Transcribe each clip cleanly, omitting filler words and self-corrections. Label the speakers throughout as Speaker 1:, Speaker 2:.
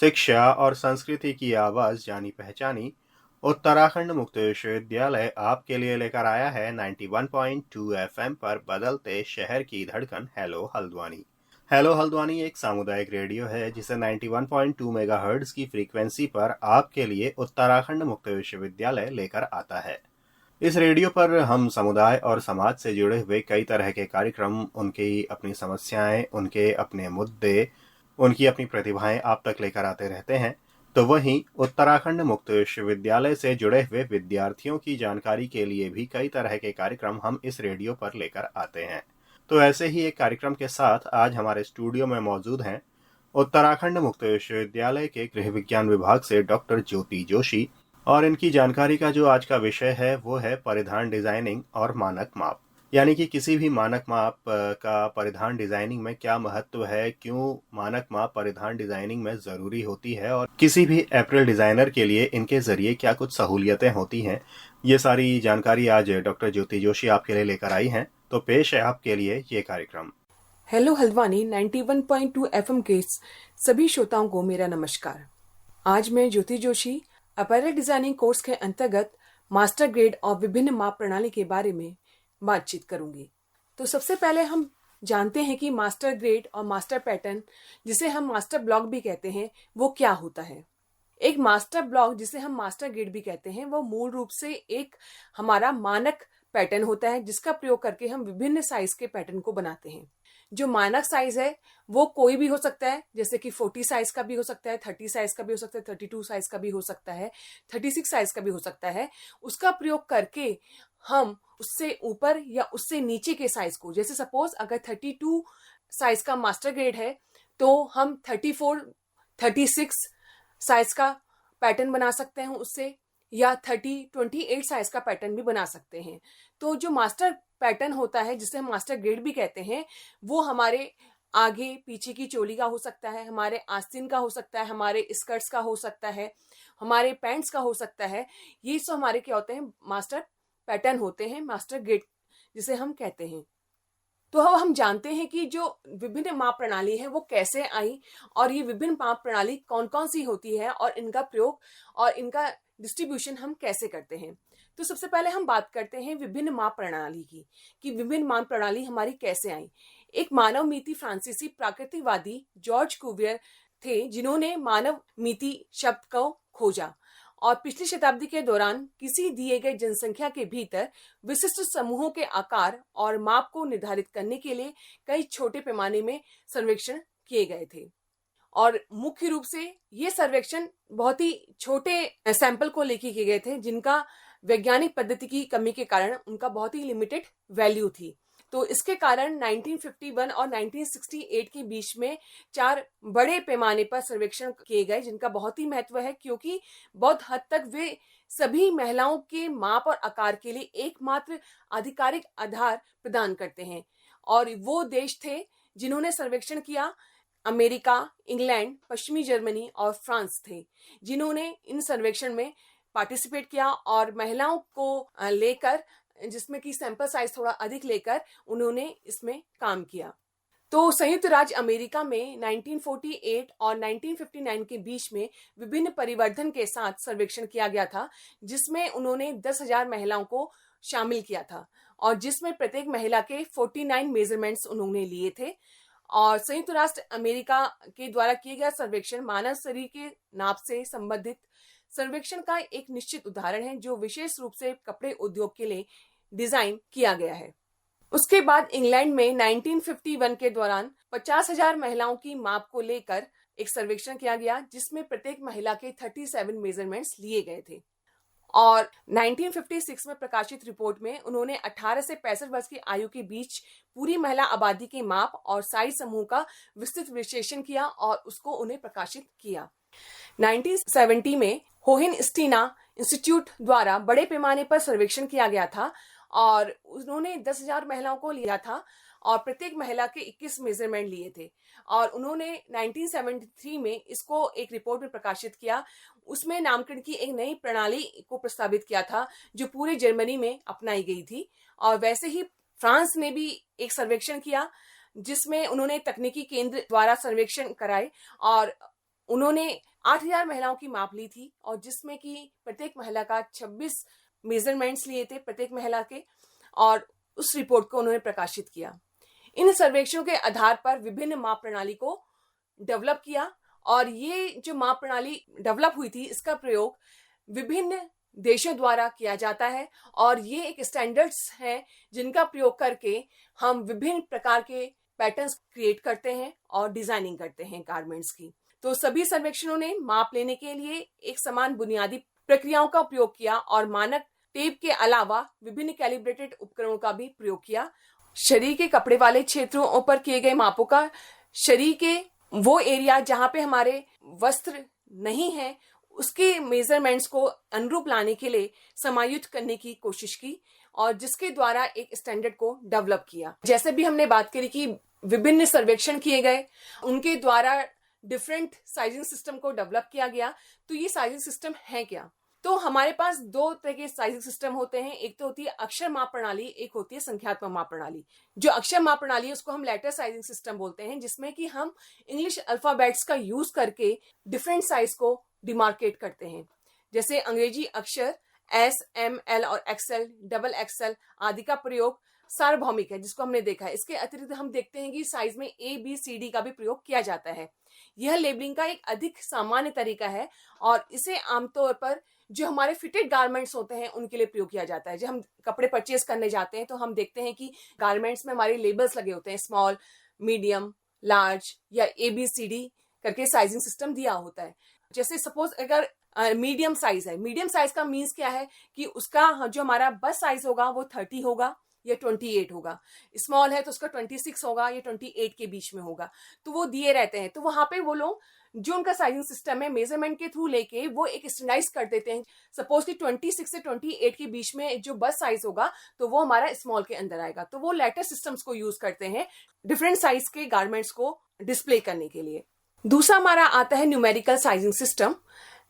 Speaker 1: शिक्षा और संस्कृति की आवाज जानी पहचानी उत्तराखंड मुक्त विश्वविद्यालय आपके लिए लेकर आया है 91.2 एफएम पर बदलते शहर की धड़कन हेलो हल्द्वानी। हेलो हल्द्वानी एक सामुदायिक रेडियो है जिसे 91.2 मेगाहर्ट्ज की फ्रीक्वेंसी पर आपके लिए उत्तराखंड मुक्त विश्वविद्यालय लेकर आता है। इस रेडियो पर हम समुदाय और समाज से जुड़े हुए कई तरह के कार्यक्रम, उनकी अपनी समस्याएं, उनके अपने मुद्दे, उनकी अपनी प्रतिभाएं आप तक लेकर आते रहते हैं। तो वहीं उत्तराखंड मुक्त विश्वविद्यालय से जुड़े हुए विद्यार्थियों की जानकारी के लिए भी कई तरह के कार्यक्रम हम इस रेडियो पर लेकर आते हैं। तो ऐसे ही एक कार्यक्रम के साथ आज हमारे स्टूडियो में मौजूद हैं उत्तराखंड मुक्त विश्वविद्यालय के गृह विज्ञान विभाग से डॉक्टर ज्योति जोशी, और इनकी जानकारी का जो आज का विषय है वो है परिधान डिजाइनिंग और मानक माप। यानी कि किसी भी मानक माप का परिधान डिजाइनिंग में क्या महत्व है, क्यों मानक माप परिधान डिजाइनिंग में जरूरी होती है, और किसी भी अप्रैल डिजाइनर के लिए इनके जरिए क्या कुछ सहूलियतें होती हैं। ये सारी जानकारी आज डॉक्टर ज्योति जोशी आपके लिए लेकर आई हैं। तो पेश है आपके लिए ये कार्यक्रम।
Speaker 2: हेलो हल्द्वानी 91.2 एफएम के सभी श्रोताओं को मेरा नमस्कार। आज मैं ज्योति जोशी अपैरल डिजाइनिंग कोर्स के अंतर्गत मास्टर ग्रेड और विभिन्न माप प्रणाली के बारे में बातचीत करूंगी। तो सबसे पहले हम जानते हैं कि मास्टर ग्रेड और मास्टर पैटर्न, जिसे हम मास्टर ब्लॉक भी कहते हैं, वो क्या होता है। एक मास्टर ब्लॉक, जिसे हम मास्टर ग्रेड भी कहते हैं, वो मूल रूप से एक हमारा मानक पैटर्न होता है जिसका प्रयोग करके हम विभिन्न साइज के पैटर्न को बनाते हैं। जो मानक साइज है वो कोई भी हो सकता है, जैसे कि 40 साइज का भी हो सकता है, 30 साइज का भी हो सकता है, 32 साइज का भी हो सकता है, 36 साइज का भी हो सकता है। उसका प्रयोग करके हम उससे ऊपर या उससे नीचे के साइज को, जैसे सपोज अगर 32 साइज का मास्टर ग्रेड है तो हम 34, 36 साइज का पैटर्न बना सकते हैं उससे, या 28 साइज का पैटर्न भी बना सकते हैं। तो जो मास्टर पैटर्न होता है, जिसे हम मास्टर ग्रेड भी कहते हैं, वो हमारे आगे पीछे की चोली का हो सकता है, हमारे आस्तीन का हो सकता है, हमारे स्कर्ट्स का हो सकता है, हमारे पैंट्स का हो सकता है। ये सब हमारे क्या होते हैं, मास्टर पैटर्न होते हैं, मास्टर ग्रेड जिसे हम कहते हैं। तो अब हम जानते हैं कि जो विभिन्न माप प्रणाली है वो कैसे आई, और ये विभिन्न माप प्रणाली कौन कौन सी होती है, और इनका प्रयोग और इनका डिस्ट्रीब्यूशन हम कैसे करते हैं। तो सबसे पहले हम बात करते हैं विभिन्न माप प्रणाली की, कि विभिन्न माप प्रणाली हमारी कैसे आई। एक मानव मिति फ्रांसीसी प्राकृतिकवादी जॉर्ज कुवियर थे, जिन्होंने मानव मिति शब्द को खोजा, और पिछली शताब्दी के दौरान किसी दिए गए जनसंख्या के भीतर विशिष्ट समूहों के आकार और माप को निर्धारित करने के लिए कई छोटे पैमाने में सर्वेक्षण किए गए थे। और मुख्य रूप से ये सर्वेक्षण बहुत ही छोटे सैंपल को लेके किए गए थे, जिनका वैज्ञानिक पद्धति की कमी के कारण उनका बहुत ही लिमिटेड वैल्यू थी। तो इसके कारण 1951 और 1968 के बीच में 4 बड़े पैमाने पर सर्वेक्षण किए गए, जिनका बहुत ही महत्व है, क्योंकि बहुत हद तक वे सभी महिलाओं के माप और आकार के लिए एकमात्र आधिकारिक आधार प्रदान करते हैं। और वो देश थे जिन्होंने सर्वेक्षण किया, अमेरिका, इंग्लैंड, पश्चिमी जर्मनी और फ्रांस थे, जिन्होंने इन सर्वेक्षण में पार्टिसिपेट किया, और महिलाओं को लेकर, जिसमें कि सैंपल साइज थोड़ा अधिक लेकर, उन्होंने इसमें काम किया। तो संयुक्त राज्य अमेरिका में 1948 और 1959 के बीच में विभिन्न परिवर्धन के साथ सर्वेक्षण किया गया था, जिसमें उन्होंने 10,000 महिलाओं को शामिल किया था, और जिसमें प्रत्येक महिला के 49 मेजरमेंट्स उन्होंने लिए थे। और संयुक्त राष्ट्र अमेरिका के द्वारा किए गया सर्वेक्षण मानव शरीर के नाप से संबंधित सर्वेक्षण का एक निश्चित उदाहरण है, जो विशेष रूप से कपड़े उद्योग के लिए डिजाइन किया गया है। उसके बाद इंग्लैंड में 1951 के दौरान 50,000 महिलाओं की माप को लेकर एक सर्वेक्षण किया गया, जिसमें प्रत्येक महिला के 37 मेजरमेंट्स लिए गए थे। और 1956 में प्रकाशित रिपोर्ट में उन्होंने 18 से 65 वर्ष की आयु के बीच पूरी महिला आबादी के माप और साइज समूह का विस्तृत विश्लेषण किया, और उसको उन्हें प्रकाशित किया। 1970 में होहेन-स्टीना इंस्टीट्यूट द्वारा बड़े पैमाने पर सर्वेक्षण किया गया था, और उन्होंने 10,000 महिलाओं को लिया था, और प्रत्येक महिला के 21 मेजरमेंट लिए थे, और उन्होंने 1973 में इसको एक रिपोर्ट में प्रकाशित किया। उसमें नामकरण की एक नई प्रणाली को प्रस्तावित किया था, जो पूरे जर्मनी में अपनाई गई थी। और वैसे ही फ्रांस ने भी एक सर्वेक्षण किया, जिसमें उन्होंने तकनीकी केंद्र द्वारा सर्वेक्षण कराए, और उन्होंने 8,000 महिलाओं की माप ली थी और जिसमें कि प्रत्येक महिला का 26 मेजरमेंट्स लिए थे प्रत्येक महिला के, और उस रिपोर्ट को उन्होंने प्रकाशित किया। इन सर्वेक्षणों के आधार पर विभिन्न माप प्रणाली को डेवलप किया और ये जो माप प्रणाली डेवलप हुई थी इसका प्रयोग विभिन्न देशों द्वारा किया जाता है और ये एक स्टैंडर्ड्स है जिनका प्रयोग करके हम विभिन्न प्रकार के पैटर्न्स क्रिएट करते हैं और डिजाइनिंग करते हैं गारमेंट्स की। तो सभी सर्वेक्षणों ने माप लेने के लिए एक समान बुनियादी प्रक्रियाओं का उपयोग किया और मानक टेप के अलावा विभिन्न कैलिब्रेटेड उपकरणों का भी प्रयोग किया। शरीर के कपड़े वाले क्षेत्रों पर किए गए मापों का शरीर के वो एरिया जहां पे हमारे वस्त्र नहीं है उसके मेजरमेंट्स को अनुरूप लाने के लिए समायोजित करने की कोशिश की और जिसके द्वारा एक स्टैंडर्ड को डेवलप किया। जैसे भी हमने बात करी कि विभिन्न सर्वेक्षण किए गए, उनके द्वारा डिफरेंट साइजिंग सिस्टम को डेवलप किया गया। तो ये साइजिंग सिस्टम है क्या? तो हमारे पास दो तरह के साइजिंग सिस्टम होते हैं। एक तो होती है अक्षर माप प्रणाली, एक होती है संख्यात्मक माप प्रणाली। जो अक्षर माप प्रणाली है उसको हम लेटर साइजिंग सिस्टम बोलते हैं, जिसमें कि हम इंग्लिश अल्फाबेट्स का यूज करके डिफरेंट साइज को डिमार्केट करते हैं। जैसे अंग्रेजी अक्षर एस, एम, एल और एक्सएल, डबल एक्सएल आदि का प्रयोग सार्वभौमिक है, जिसको हमने देखा है। इसके अतिरिक्त हम देखते हैं कि साइज में ए, बी, सी, डी का भी प्रयोग किया जाता है। यह लेबलिंग का एक अधिक सामान्य तरीका है और इसे आमतौर पर जो हमारे फिटेड गारमेंट्स होते हैं उनके लिए प्रयोग किया जाता है। जब हम कपड़े परचेज करने जाते हैं तो हम देखते हैं कि गारमेंट्स में हमारे लेबल्स लगे होते हैं, स्मॉल, मीडियम, लार्ज या ABCD करके साइजिंग सिस्टम दिया होता है। जैसे सपोज अगर मीडियम साइज है, मीडियम साइज का मीन्स क्या है कि उसका जो हमारा बस साइज होगा वो 30 होगा या 28 होगा। स्मॉल है तो उसका 26 होगा या 28 के बीच में होगा। तो वो दिए रहते हैं। तो वहां पे वो लोग जो उनका साइजिंग सिस्टम है मेजरमेंट के थ्रू लेके वो एक स्टैंडर्डाइज कर देते हैं। सपोज कि 26 से 28 के बीच में जो बस साइज होगा तो वो हमारा स्मॉल के अंदर आएगा। तो वो लेटर सिस्टम्स को यूज करते हैं डिफरेंट साइज के गारमेंट्स को डिस्प्ले करने के लिए। दूसरा हमारा आता है numerical sizing system.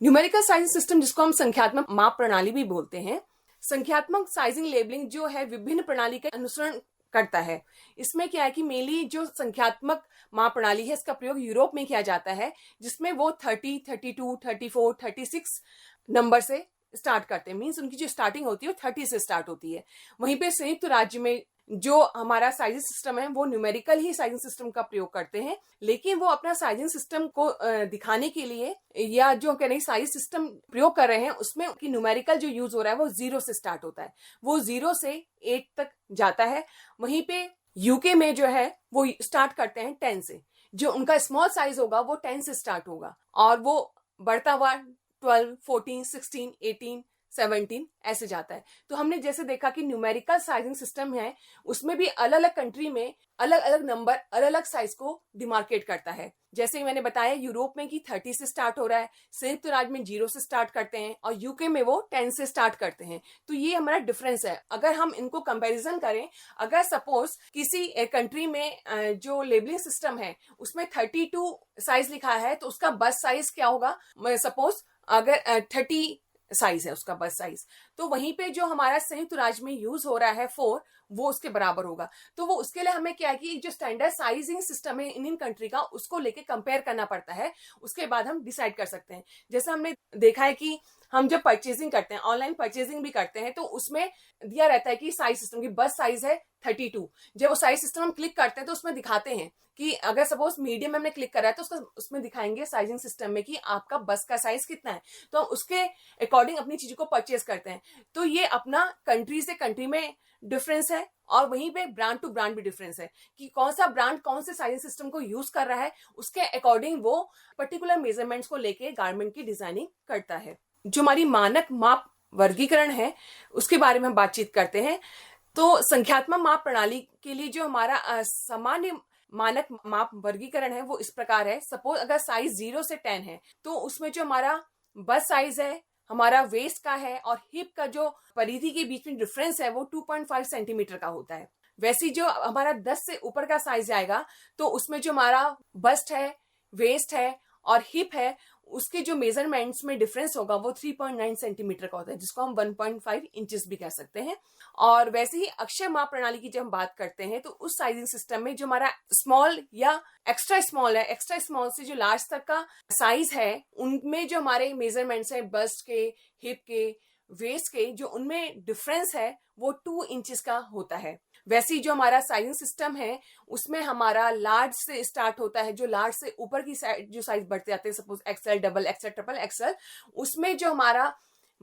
Speaker 2: Numerical sizing system जिसको हम संख्यात्मक माप प्रणाली भी बोलते हैं। संख्यात्मक साइजिंग लेबलिंग जो है विभिन्न प्रणाली का अनुसरण करता है। इसमें क्या है कि मेनली जो संख्यात्मक माप प्रणाली है इसका प्रयोग यूरोप में किया जाता है, जिसमें वो 30, 32, 34, 36 नंबर से स्टार्ट करते हैं। मीन्स उनकी जो स्टार्टिंग होती है वो 30 से स्टार्ट होती है। वहीं पे संयुक्त राज्य में जो हमारा साइजिंग सिस्टम है वो न्यूमेरिकल ही साइजिंग सिस्टम का प्रयोग करते हैं, लेकिन वो अपना साइजिंग सिस्टम को दिखाने के लिए या जो कह रहे हैं साइज सिस्टम प्रयोग कर रहे हैं उसमें कि न्यूमेरिकल जो यूज हो रहा है वो 0 से स्टार्ट होता है, वो 0 से 8 तक जाता है। वहीं पे यूके में जो है वो स्टार्ट करते हैं 10 से। जो उनका स्मॉल साइज होगा वो 10 से स्टार्ट होगा और वो बढ़ता हुआ 12, 14, 16, 18, 17 ऐसे जाता है। तो हमने जैसे देखा कि न्यूमेरिकल साइजिंग सिस्टम है उसमें भी अलग अलग कंट्री में अलग अलग नंबर अलग अलग साइज को डिमार्केट करता है। जैसे मैंने बताया यूरोप में कि 30 से स्टार्ट हो रहा है, संयुक्त राज्य में 0 से स्टार्ट करते हैं और यूके में वो 10 से स्टार्ट करते हैं। तो ये हमारा डिफरेंस है। अगर हम इनको कंपैरिजन करें, अगर सपोज किसी कंट्री में जो लेबलिंग सिस्टम है उसमें 32 साइज लिखा है तो उसका बस साइज क्या होगा? सपोज अगर 30 साइज है उसका बस साइज, तो वहीं पे जो हमारा संयुक्त राज्य में यूज हो रहा है 4 वो उसके बराबर होगा। तो वो उसके लिए हमें क्या है कि जो स्टैंडर्ड साइजिंग सिस्टम है इंडियन कंट्री का उसको लेके कंपेयर करना पड़ता है, उसके बाद हम डिसाइड कर सकते हैं। जैसे हमने देखा है कि हम जब परचेजिंग करते हैं, ऑनलाइन परचेजिंग भी करते हैं, तो उसमें दिया रहता है कि साइज सिस्टम की बस साइज है 32। जब वो साइज सिस्टम हम क्लिक करते हैं तो उसमें दिखाते हैं कि अगर सपोज मीडियम में हमने क्लिक करा है तो उसमें दिखाएंगे साइजिंग सिस्टम में कि आपका बस का साइज कितना है। तो हम उसके अकॉर्डिंग अपनी चीजों को परचेज करते हैं। तो ये अपना कंट्री से कंट्री में डिफरेंस है और वहीं पे ब्रांड टू ब्रांड भी डिफरेंस है कि कौन सा ब्रांड कौन से साइजिंग सिस्टम को यूज कर रहा है, उसके अकॉर्डिंग वो पर्टिकुलर मेजरमेंट्स को लेके गारमेंट की डिजाइनिंग करता है। जो हमारी मानक माप वर्गीकरण है उसके बारे में हम बातचीत करते हैं। तो संख्यात्मक माप प्रणाली के लिए जो हमारा सामान्य मानक माप वर्गीकरण है वो इस प्रकार है। सपोज अगर साइज 0 से 10 है तो उसमें जो हमारा बस साइज है, हमारा वेस्ट का है और हिप का जो परिधि के बीच में डिफरेंस है वो 2.5 सेंटीमीटर का होता है। वैसे जो हमारा 10 से ऊपर का साइज आएगा तो उसमें जो हमारा बस्ट है, वेस्ट है और हिप है उसके जो मेजरमेंट्स में डिफरेंस होगा वो 3.9 सेंटीमीटर का होता है, जिसको हम 1.5 इंचेस भी कह सकते हैं। और वैसे ही अक्षय माप प्रणाली की जब हम बात करते हैं तो उस साइजिंग सिस्टम में जो हमारा स्मॉल या एक्स्ट्रा स्मॉल है, एक्स्ट्रा स्मॉल से जो लार्ज तक का साइज है, उनमें जो हमारे मेजरमेंट्स है बस्ट के, हिप के, वेस्ट के, जो उनमें डिफरेंस है वो 2 इंचेस का होता है। वैसे ही जो हमारा साइजिंग सिस्टम है उसमें हमारा लार्ज से स्टार्ट होता है, जो लार्ज से ऊपर की साइड जो साइज बढ़ते जाते हैं, suppose XL, double XL, triple XL, उसमें जो हमारा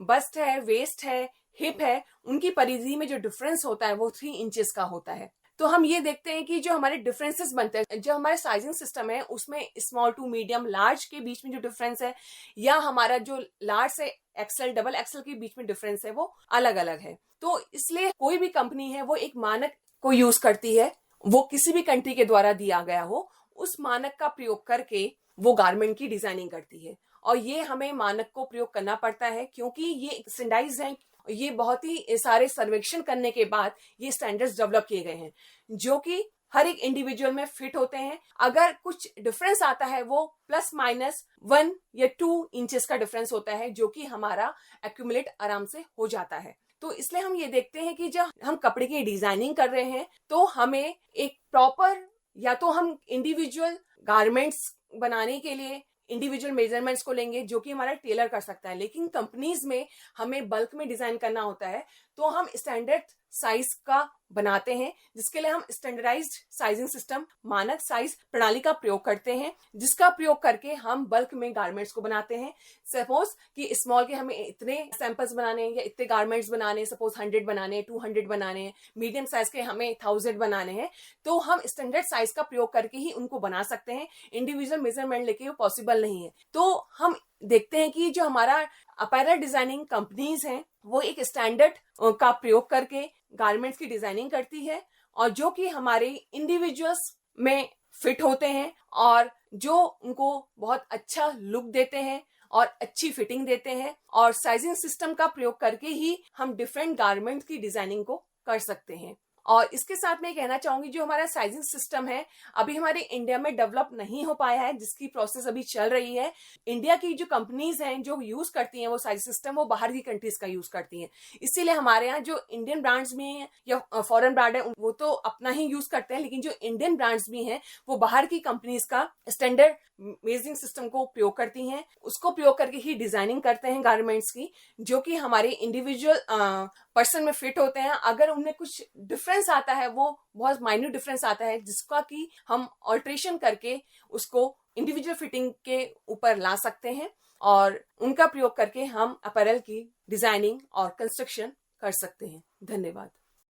Speaker 2: बस्ट है, वेस्ट है, हिप है, उनकी परिधि में जो डिफरेंस होता है वो 3 इंचेस का होता है। तो हम ये देखते हैं कि जो हमारे डिफरेंसेस बनते हैं, जो हमारे साइजिंग सिस्टम है उसमें स्मॉल टू मीडियम लार्ज के बीच में जो डिफरेंस है, या हमारा जो लार्ज से एक्सएल, डबल एक्सएल के बीच में डिफरेंस है, वो अलग अलग है। तो इसलिए कोई भी कंपनी है वो एक मानक को यूज करती है, वो किसी भी कंट्री के द्वारा दिया गया हो, उस मानक का प्रयोग करके वो गारमेंट की डिजाइनिंग करती है। और ये हमें मानक को प्रयोग करना पड़ता है क्योंकि ये स्टैंडर्डाइज्ड है, ये बहुत ही सारे सर्वेक्षण करने के बाद ये स्टैंडर्ड्स डेवलप किए गए हैं जो कि हर एक इंडिविजुअल में फिट होते हैं। अगर कुछ डिफरेंस आता है वो प्लस माइनस 1 या 2 इंचेस का डिफरेंस होता है, जो कि हमारा एक्यूमुलेट आराम से हो जाता है। तो इसलिए हम ये देखते हैं कि जब हम कपड़े की डिजाइनिंग कर रहे हैं तो हमें एक प्रॉपर, या तो हम इंडिविजुअल गारमेंट्स बनाने के लिए इंडिविजुअल मेजरमेंट्स को लेंगे जो कि हमारा टेलर कर सकता है, लेकिन कंपनीज में हमें बल्क में डिजाइन करना होता है तो हम स्टैंडर्ड साइज का बनाते हैं, जिसके लिए हम स्टैंडर्डाइज्ड साइजिंग सिस्टम, मानक साइज प्रणाली का प्रयोग करते हैं, जिसका प्रयोग करके हम बल्क में गारमेंट्स को बनाते हैं। सपोज कि स्मॉल के हमें इतने सैंपल्स बनाने हैं या इतने गारमेंट्स बनाने हैं, सपोज 100 बनाने हैं, 200 बनाने हैं, मीडियम साइज के हमें 1000 बनाने हैं, तो हम स्टैंडर्ड साइज का प्रयोग करके ही उनको बना सकते हैं। इंडिविजुअल मेजरमेंट लेके वो पॉसिबल नहीं है। तो हम देखते हैं कि जो हमारा अपैरल डिजाइनिंग कंपनीज हैं वो एक स्टैंडर्ड का प्रयोग करके गारमेंट्स की डिजाइनिंग करती है, और जो कि हमारे इंडिविजुअल्स में फिट होते हैं और जो उनको बहुत अच्छा लुक देते हैं और अच्छी फिटिंग देते हैं। और साइजिंग सिस्टम का प्रयोग करके ही हम डिफरेंट गारमेंट्स की डिजाइनिंग को कर सकते हैं। और इसके साथ मैं कहना चाहूंगी, जो हमारा साइजिंग सिस्टम है अभी हमारे इंडिया में डेवलप नहीं हो पाया है, जिसकी प्रोसेस अभी चल रही है। इंडिया की जो कंपनीज हैं जो यूज करती हैं वो साइज सिस्टम, वो बाहर की कंट्रीज का यूज करती हैं। इसीलिए हमारे यहाँ जो इंडियन ब्रांड्स भी हैं या फॉरेन ब्रांड है वो तो अपना ही यूज करते हैं, लेकिन जो इंडियन ब्रांड्स भी हैं वो बाहर की कंपनीज का स्टैंडर्ड मेजरिंग सिस्टम को प्रयोग करती हैं, उसको प्रयोग करके ही डिजाइनिंग करते हैं गारमेंट्स की, जो कि हमारे इंडिविजुअल पर्सन में फिट होते हैं। अगर उनमें कुछ डिफरेंस आता है, वो बहुत माइन्यूट डिफरेंस आता है, जिसका कि हम ऑल्ट्रेशन करके उसको इंडिविजुअल फिटिंग के ऊपर ला सकते हैं, और उनका प्रयोग करके हम अपैरल की डिजाइनिंग और कंस्ट्रक्शन कर सकते हैं। धन्यवाद।